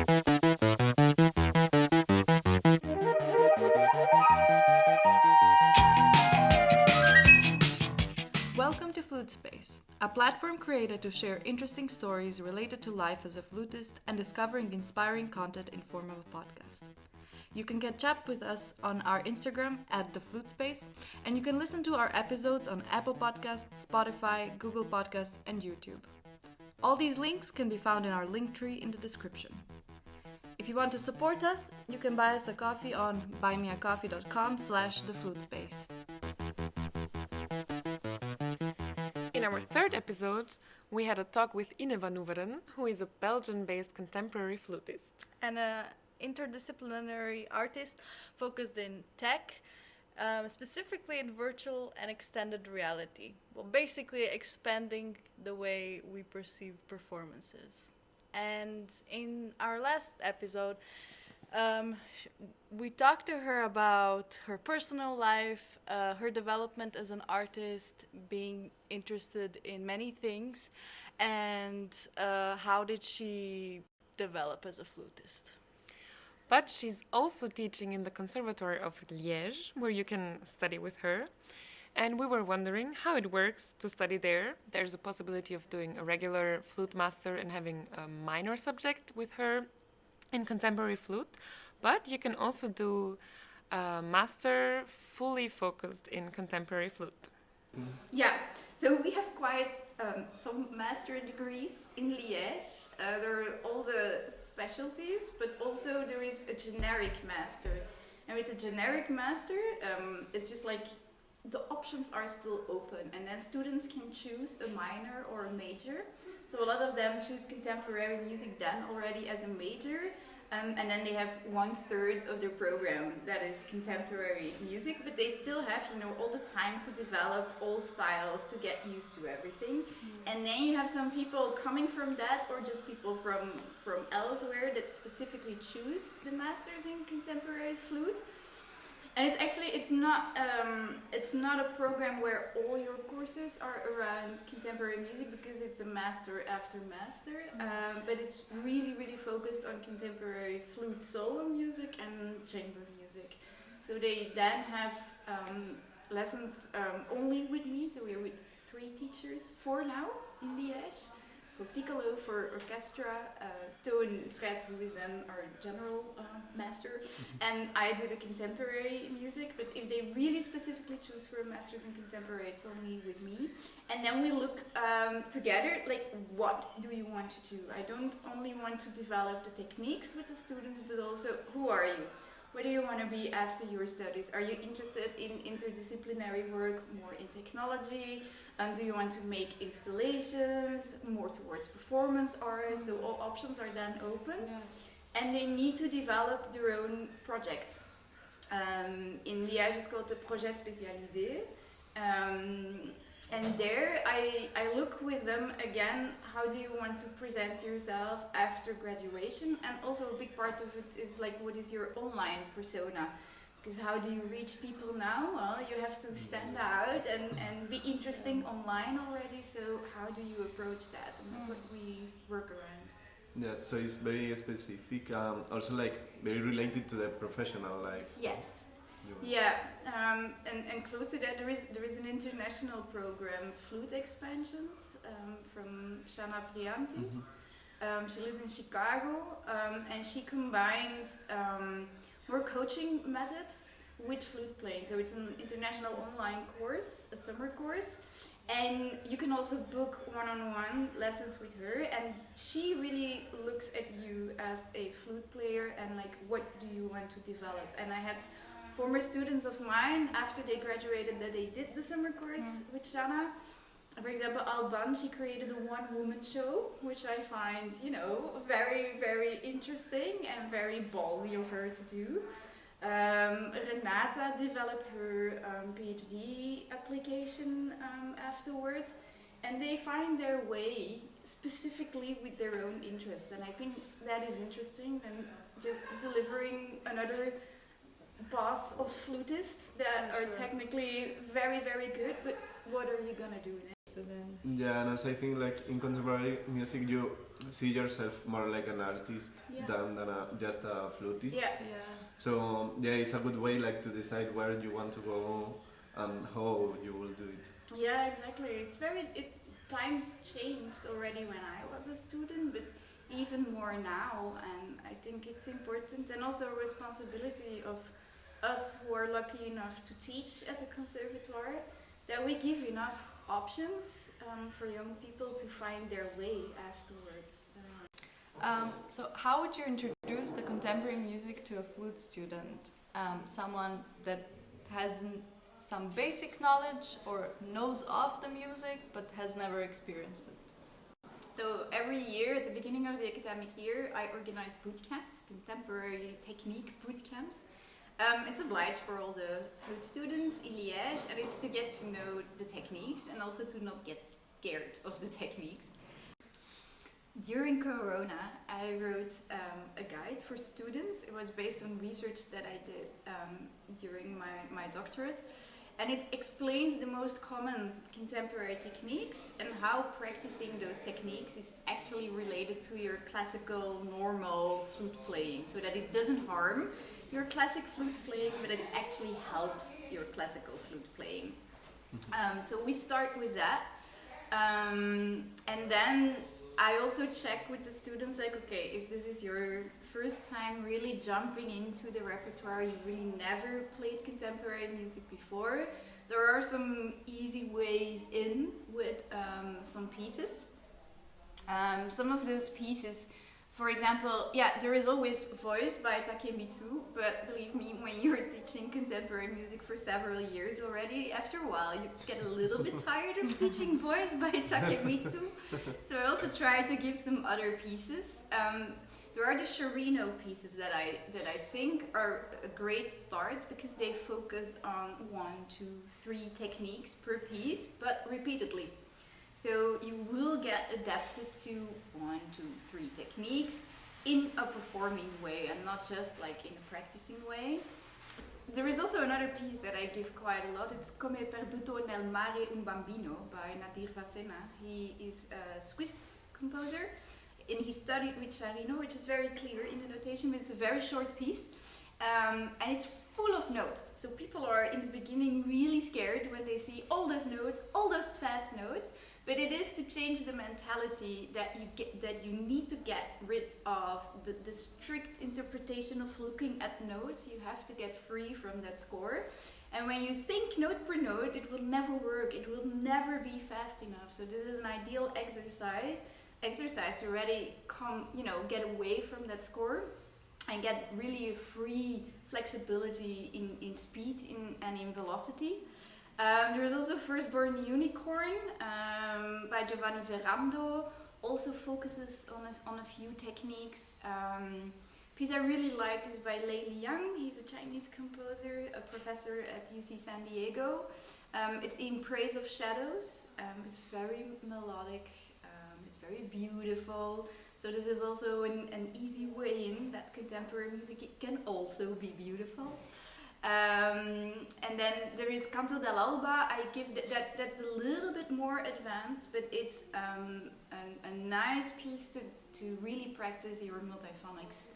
Welcome to Flute Space, a platform created to share interesting stories related to life as a flutist and discovering inspiring content in form of a podcast. You can catch up with us on our Instagram at theflutespace, and you can listen to our episodes on Apple Podcasts, Spotify, Google Podcasts, and YouTube. All these links can be found in our link tree in the description. If you want to support us, you can buy us a coffee on buymeacoffee.com/theflutespace. In our third episode, we had a talk with Ine Vanoeveren, who is a Belgian-based contemporary flutist. And an interdisciplinary artist focused in tech, specifically in virtual and extended reality. Well, basically expanding the way we perceive performances. And in our last episode, we talked to her about her personal life, her development as an artist, being interested in many things, and how did she develop as a flutist. But she's also teaching in the Conservatory of Liege, where you can study with her. And we were wondering how it works to study there. There's a possibility of doing a regular flute master and having a minor subject with her in contemporary flute. But you can also do a master fully focused in contemporary flute. Yeah, so we have quite some master degrees in Liège. There are all the specialties, but also there is a generic master. And with a generic master, it's just like the options are still open, and then students can choose a minor or a major. So a lot of them choose contemporary music then already as a major. And then they have 1/3 of their program that is contemporary music, but they still have, all the time to develop all styles, to get used to everything. And then you have some people coming from that, or just people from elsewhere that specifically choose the masters in contemporary flute. And it's not a program where all your courses are around contemporary music, because it's a master after master, but it's really, really focused on contemporary flute solo music and chamber music. So they then have lessons only with me, so we're with 3 teachers, 4 now in Liège, for piccolo, for orchestra, Toon Fred, who is then our general master, and I do the contemporary music. But if they really specifically choose for a master's in contemporary, it's only with me. And then we look together, like, what do you want to do? I don't only want to develop the techniques with the students, but also, who are you? What do you want to be after your studies? Are you interested in interdisciplinary work, more in technology? Do you want to make installations, more towards performance art? So all options are then open. Yes. And they need to develop their own project. In Liège it's called the projet spécialisé. And there I look with them again, how do you want to present yourself after graduation? And also a big part of it is like, what is your online persona? Because how do you reach people now? Well, you have to stand out and be interesting online already, so how do you approach that? And that's what we work around. Yeah, so it's very specific, also like very related to the professional life. Yes. Yeah, and close to that there is an international program, Flute Expansions, from Shana Priantis. She lives in Chicago, and she combines more coaching methods with flute playing. So it's an international online course, a summer course, and you can also book one-on-one lessons with her, and she really looks at you as a flute player and like, what do you want to develop? And I had former students of mine, after they graduated, that they did the summer course with Shana. For example, Alban, she created a one-woman show, which I find, very, very interesting and very ballsy of her to do. Renata developed her PhD application afterwards, and they find their way specifically with their own interests. And I think that is interesting, and just delivering another path of flutists that are technically very, very good, but what are you gonna do next? interested in. Yeah, and also I think like in contemporary music you see yourself more like an artist than just a flutist. Yeah. So yeah, it's a good way like to decide where you want to go and how you will do it. Yeah, exactly. Times changed already when I was a student, but even more now, and I think it's important and also a responsibility of us who are lucky enough to teach at the conservatoire that we give enough options for young people to find their way afterwards. So how would you introduce the contemporary music to a flute student? Someone that has some basic knowledge or knows of the music but has never experienced it. So every year at the beginning of the academic year I organize boot camps, contemporary technique boot camps. It's obliged for all the flute students in Liège, and it's to get to know the techniques and also to not get scared of the techniques. During Corona, I wrote a guide for students. It was based on research that I did during my doctorate. And it explains the most common contemporary techniques and how practicing those techniques is actually related to your classical, normal flute playing, so that it doesn't harm your classic flute playing, but it actually helps your classical flute playing. So we start with that. And then I also check with the students, like, okay, if this is your first time really jumping into the repertoire, you really never played contemporary music before, there are some easy ways in with some pieces. Some of those pieces, for example, there is always Voice by Takemitsu, but believe me, when you're teaching contemporary music for several years already, after a while you get a little bit tired of teaching Voice by Takemitsu. So I also try to give some other pieces. There are the Sharino pieces that I think are a great start because they focus on 1, 2, 3 techniques per piece, but repeatedly. So you will get adapted to 1, 2, 3 techniques in a performing way and not just like in a practicing way. There is also another piece that I give quite a lot. It's Come perduto nel mare un bambino by Nadir Vassena. He is a Swiss composer and he studied with Sharino, which is very clear in the notation, but it's a very short piece. And it's full of notes. So people are in the beginning really scared when they see all those notes, all those fast notes. But it is to change the mentality that you need to get rid of the strict interpretation of looking at notes. You have to get free from that score. And when you think note per note, it will never work. It will never be fast enough. So this is an ideal exercise to already get away from that score and get really a free flexibility in speed and in velocity. There is also Firstborn Unicorn by Giovanni Verrando, also focuses on a few techniques. Piece I really liked is by Lei Liang. He's a Chinese composer, a professor at UC San Diego. It's In Praise of Shadows. It's very melodic, it's very beautiful. So this is also an easy way in that contemporary music can also be beautiful. And then there is Canto alba. I give that's a little bit more advanced, but it's a nice piece to really practice your multiphonics,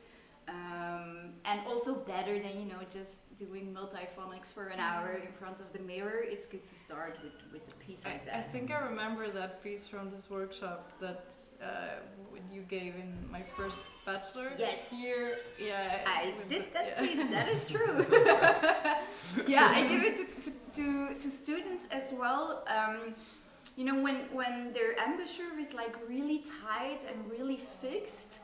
and also better than just doing multiphonics for an hour in front of the mirror. It's good to start with a piece like that. I think I remember that piece from this workshop that you gave in my first bachelor year. Yeah, I did that piece. That is true. I give it to students as well. When their embouchure is like really tight and really fixed,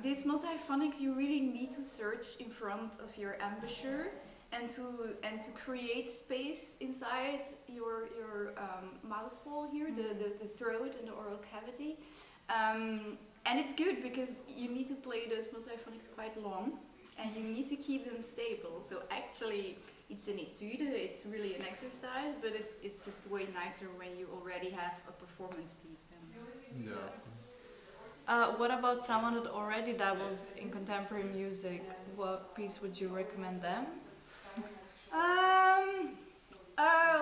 these multiphonics you really need to search in front of your embouchure and to create space inside your mouth hole here, the throat and the oral cavity. And it's good because you need to play those multiphonics quite long and you need to keep them stable. So actually it's an etude, it's really an exercise, but it's just way nicer when you already have a performance piece. What about someone that already dabbles in contemporary music? What piece would you recommend them?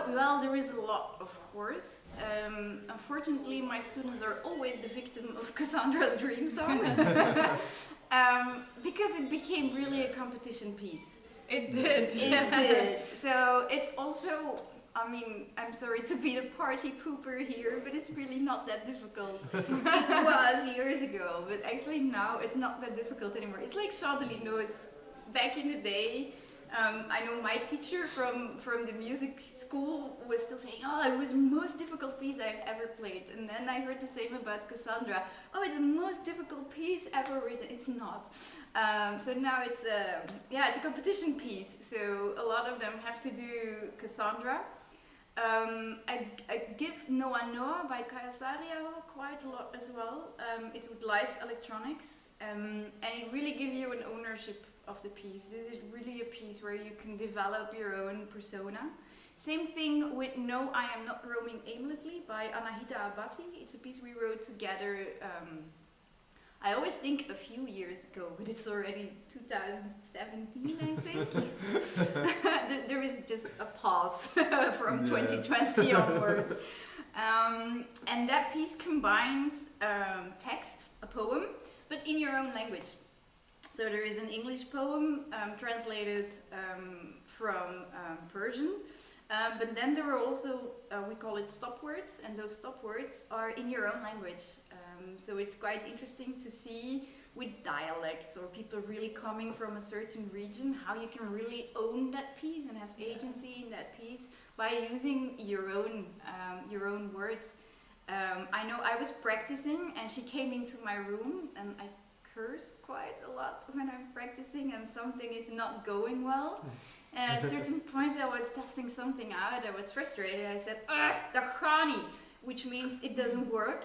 Well, there is a lot, of course. Unfortunately, my students are always the victim of Cassandra's dream song. Because it became really a competition piece. It did. It did. So it's also, I mean, I'm sorry to be the party pooper here, but it's really not that difficult. It was years ago, but actually now it's not that difficult anymore. It's like Chandelie knows back in the day. I know my teacher from the music school was still saying, oh, it was the most difficult piece I've ever played. And then I heard the same about Cassandra. Oh, it's the most difficult piece ever written. It's not. So now it's a competition piece. So a lot of them have to do Cassandra. I give Noa Noa by Kaija Saariaho quite a lot as well. It's with live electronics. And it really gives you an ownership of the piece. This is really a piece where you can develop your own persona. Same thing with No, I Am Not Roaming Aimlessly by Anahita Abbasi. It's a piece we wrote together, I always think a few years ago, but it's already 2017, I think. There is just a pause from 2020 onwards. And that piece combines text, a poem, but in your own language. So there is an English poem translated from Persian, but then there are also, we call it stop words, and those stop words are in your own language. So it's quite interesting to see with dialects or people really coming from a certain region, how you can really own that piece and have agency in that piece by using your own words. I know I was practicing and she came into my room and I curse quite a lot when I'm practicing and something is not going well. At a certain point I was testing something out, I was frustrated, I said, Dachani, which means it doesn't work.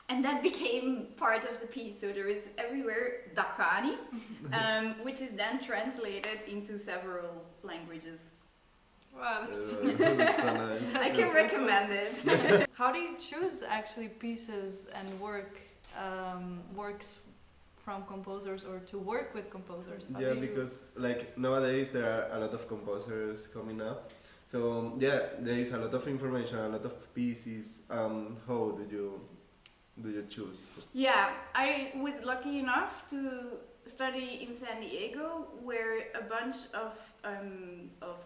And that became part of the piece. So there is everywhere Dachani, which is then translated into several languages. Wow, that's so nice. I can recommend it. How do you choose actually pieces and works from composers or to work with composers? Yeah, because like nowadays there are a lot of composers coming up. So yeah, there is a lot of information, a lot of pieces. How do you choose? Yeah, I was lucky enough to study in San Diego, where a bunch of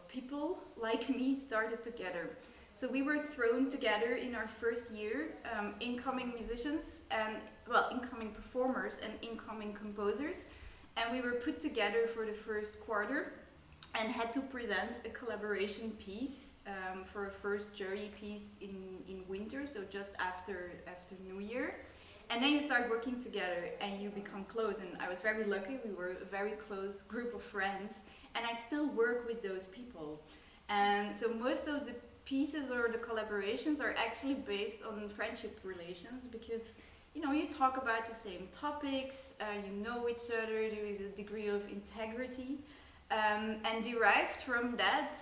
people like me started together. So we were thrown together in our first year, incoming musicians and incoming performers and incoming composers, and we were put together for the first quarter and had to present a collaboration piece for a first jury piece in winter, so just after New Year. And then you start working together and you become close, and I was very lucky, we were a very close group of friends, and I still work with those people. And so most of the pieces or the collaborations are actually based on friendship relations, because you talk about the same topics, you know each other, there is a degree of integrity, and derived from that,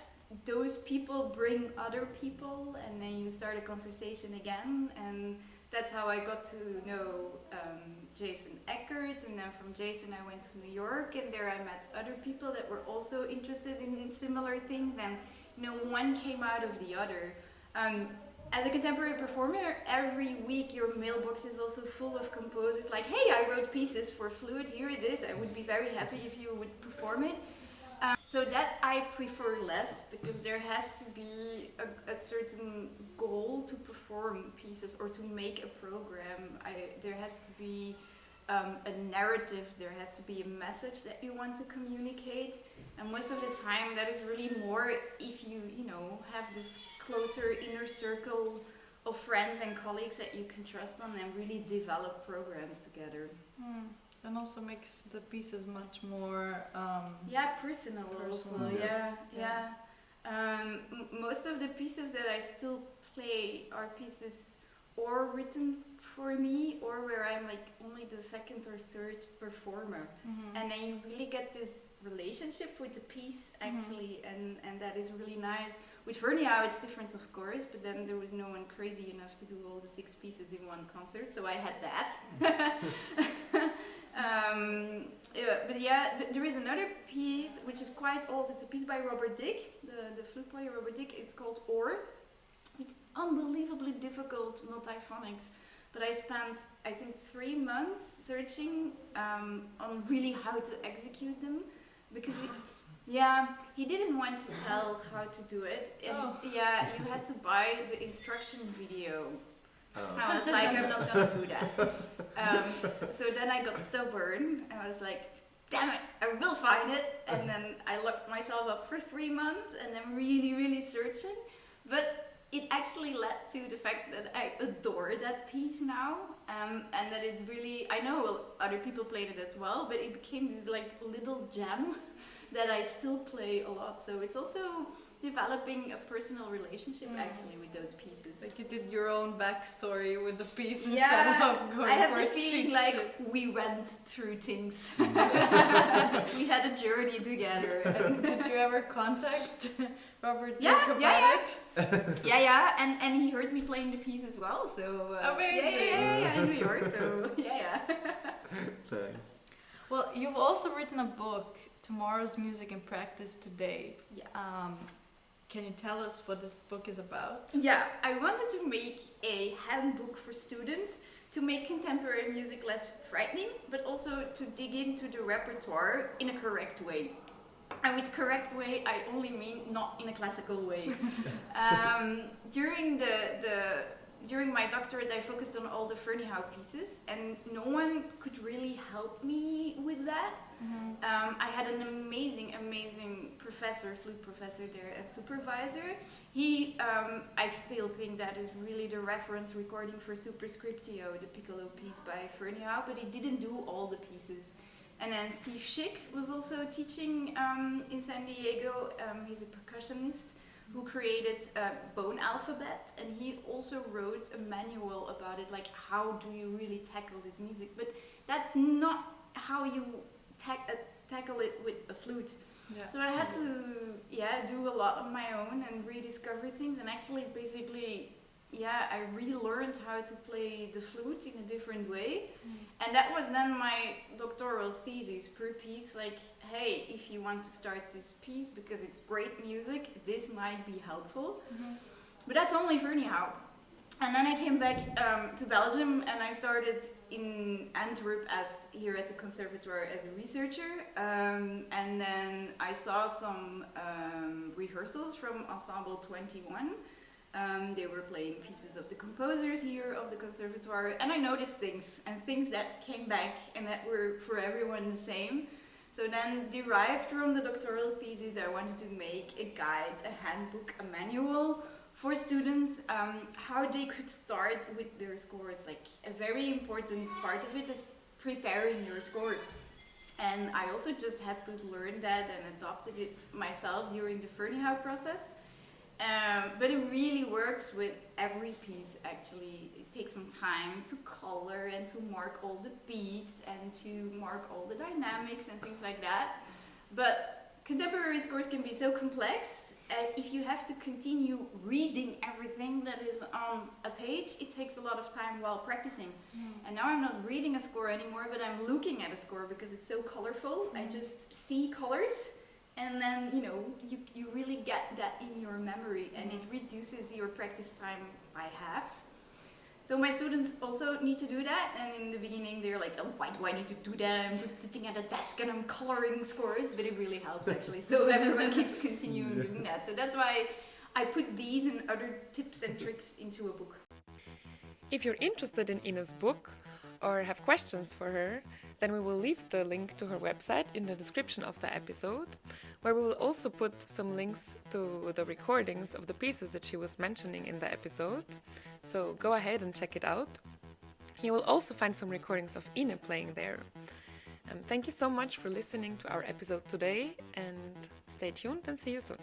those people bring other people, and then you start a conversation again, and that's how I got to know Jason Eckert, and then from Jason I went to New York, and there I met other people that were also interested in similar things, and one came out of the other. As a contemporary performer, every week your mailbox is also full of composers like, hey, I wrote pieces for Flute, here it is, I would be very happy if you would perform it. So that I prefer less, because there has to be a certain goal to perform pieces or to make a program. There has to be a narrative, there has to be a message that you want to communicate, and most of the time that is really more if you have this closer inner circle of friends and colleagues that you can trust on and really develop programs together. And also makes the pieces much more personal also. Most of the pieces that I still play are pieces or written for me or where I'm like only the second or third performer, and then you really get this relationship with the piece actually, and that is really nice. With Ferneyhough it's different of course, but then there was no one crazy enough to do all the 6 pieces in one concert, so I had that. But But yeah, there is another piece which is quite old. It's a piece by Robert Dick, the flute player Robert Dick. It's called Or. It's unbelievably difficult multiphonics. But I spent, I think, 3 months searching on really how to execute them, because he didn't want to tell how to do it. And yeah, you had to buy the instruction video. I was like, I'm not gonna do that. So then I got stubborn. I was like, damn it, I will find it. And then I locked myself up for 3 months, and I'm really searching. But it actually led to the fact that I adore that piece now, and that it really, I know other people played it as well, but it became this like little gem that I still play a lot. So it's also developing a personal relationship actually with those pieces. Like you did your own backstory with the piece Yeah, instead of going I have for the a feeling cheat like sheet. we went through things. We had a journey together. Did you ever contact Robert Yeah, Dick about yeah. it? Yeah, and he heard me playing the piece as well. So Amazing. yeah, in New York. So yeah. Nice. Well, you've also written a book, Tomorrow's Music in Practice Today. Yeah. Can you tell us what this book is about? Yeah, I wanted to make a handbook for students to make contemporary music less frightening, but also to dig into the repertoire in a correct way. And with correct way, I only mean not in a classical way. During my doctorate, I focused on all the Ferneyhough pieces, and no one could really help me with that. Mm-hmm. I had an amazing professor, flute professor there, and supervisor. I still think that is really the reference recording for Superscriptio, the piccolo piece by Ferneyhough, but he didn't do all the pieces. And then Steve Schick was also teaching in San Diego. He's a percussionist who created a bone alphabet, and he also wrote a manual about it, like how do you really tackle this music. But that's not how you tackle it with a flute. Yeah. So I had to do a lot on my own and rediscover things, and actually basically I relearned how to play the flute in a different way. And that was then my doctoral thesis per piece, like, hey, if you want to start this piece because it's great music, this might be helpful. But that's only Ferneyhough. And then I came back to Belgium, and I started in Antwerp here at the conservatory as a researcher. And then I saw some rehearsals from Ensemble 21. They were playing pieces of the composers here of the conservatory, and I noticed things that came back and that were for everyone the same. So then, derived from the doctoral thesis, I wanted to make a guide, a handbook, a manual for students, how they could start with their scores. Like, a very important part of it is preparing your score. And I also just had to learn that and adopted it myself during the Ferneyhough process. But it really works with every piece, actually. It takes some time to color and to mark all the beats and to mark all the dynamics and things like that. But contemporary scores can be so complex. If you have to continue reading everything that is on a page, it takes a lot of time while practicing. And now I'm not reading a score anymore, but I'm looking at a score because it's so colorful. I just see colors. And then, you really get that in your memory, and it reduces your practice time by half. So my students also need to do that, and in the beginning they're like, oh, why do I need to do that? I'm just sitting at a desk and I'm coloring scores, but it really helps actually. So everyone keeps continuing doing that. So that's why I put these and other tips and tricks into a book. If you're interested in Ine's book or have questions for her, then we will leave the link to her website in the description of the episode, where we will also put some links to the recordings of the pieces that she was mentioning in the episode. So go ahead and check it out. You will also find some recordings of Ine playing there. Thank you so much for listening to our episode today, and stay tuned and see you soon.